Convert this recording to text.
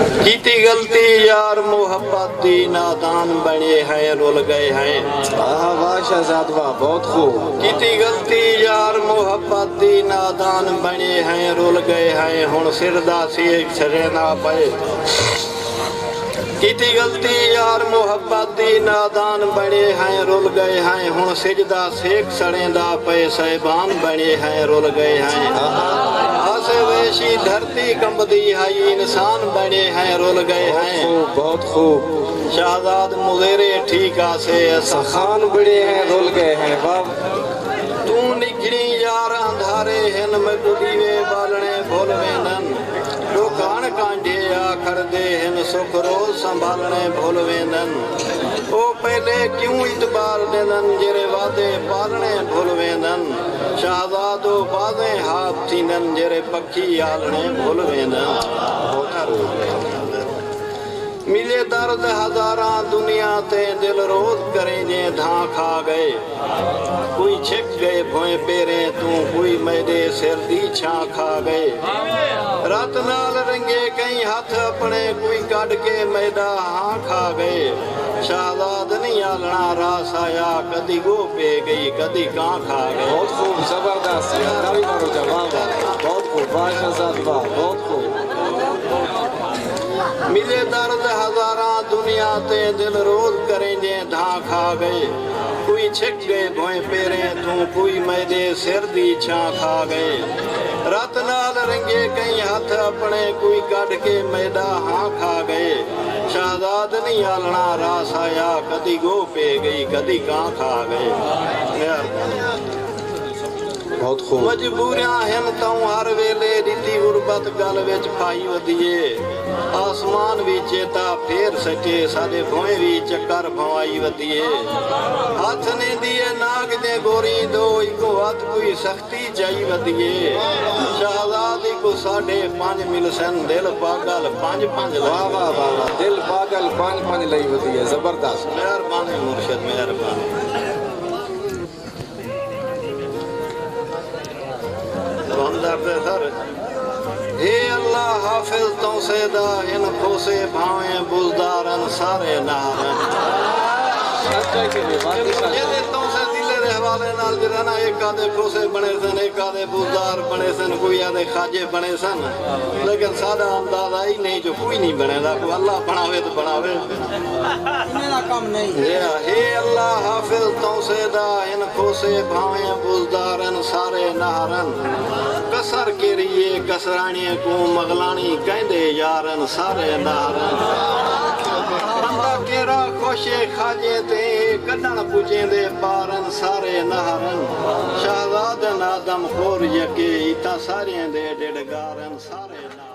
कीती गलती यार मोहब्बत दी नादान बने हैं रुल गए हैं। वाह शहजाद वाह, बहुत खूब। कीती गलती यार मोहब्बत दी नादान बने हैं रुल गए हैं हुण सिरदा सी सरे ना पे। कीती गलती यार मोहब्बत दी नादान बने हैं रुल गए हैं हुण सिजदा सेक सड़ेंदा पे सहबान बने हैं रुल गए हैं। आसे वैशी धरती कंबदी हाई इंसान बने हैं रुल गए हैं। बहुत खूब। शहजाद मुगेरे ठीक आसे खान बड़े हैं रुल गए हैं। वाह। तू निखड़ी यार अंधारे हिन में दीवे बालने भोलवे नन दुकान कांढे आखर दे हिन सुख रोज संभालने भोलवे नन। ओ पहले क्यों इतबार देनन जेरे वादे पालने भोलवे नन। शहजादो बाजे हाथ थीनन जेरे पक्षी आलने भोलवे नन। मिले दर्द हजारा दुनिया ते दिल रोज करें जे धां खा गए। कोई छिप गए भोए पेरे तू कोई मैदे सिर दी छां खा गए। रत नाल रंगे कई हाथ अपने कोई काट के मैदा हाँ खा गए। शहजाद नहीं आलना रास आया कदी गो पे गई कदी कां खा गए। बहुत खूब, जबरदस्त। जवाब बहुत खूब। वाह शहजाद वाह, बहुत खूब। मिले दर्द हजारा दुनिया ते दिल रोज करें जे धां खा गए। कोई छिक गए भोए पेरे तू कोई मैदे सिर दी छां खा गए। रत नाल रंगे कई हाथ अपने कोई काट के मैदा हाँ खा गए। शहजाद नहीं आलना रास आया कदी गो पे गई कदी कां खा गए। बहुत खूब। मजबूरियां हैं तो हर वेले रीति गुरबत गल विच पाई वधिए। आसमान भी चेता फेर सके साडे भोए भी चक्कर भवाई वधिए। हाथ ने दिए नाग दे गोरी दो इको हाथ कोई सख्ती चाई वधिए। शहजादी को 5.5 मिल सन दिल पागल 5-5 वाह वाह वाह वाह, दिल पागल 5-5 लई वधी है। जबरदस्त। मेहरबानी मुर्शिद मेहरबानी। सर हे अल्लाह हाफिज तो सेदा इन खोसे भावे बुजदारन सारे नारन। हवाले नाल जिहड़ा ना एक आधे खोसे बने सन एक आधे बुजदार बने सन कोई आधे खाजे बने सन लेकिन सादा अंदाजा ही नहीं जो कोई नहीं बनेगा। कोई अल्लाह बनावे तो बनावे कम नहीं। हे अल्लाह हाफिज तो सेदा इन खोसे भावे बुजदारन सारे नारन। कसर केरिए कसराणी को मगलानी कहंदे यारन सारे नारन। बंदा केरा खोशे खाजे ते कढण पुजेंदे पारन सारे नारन। शहजाद नादम खोर यके इता सारे दे डेडगारन सारे नारन।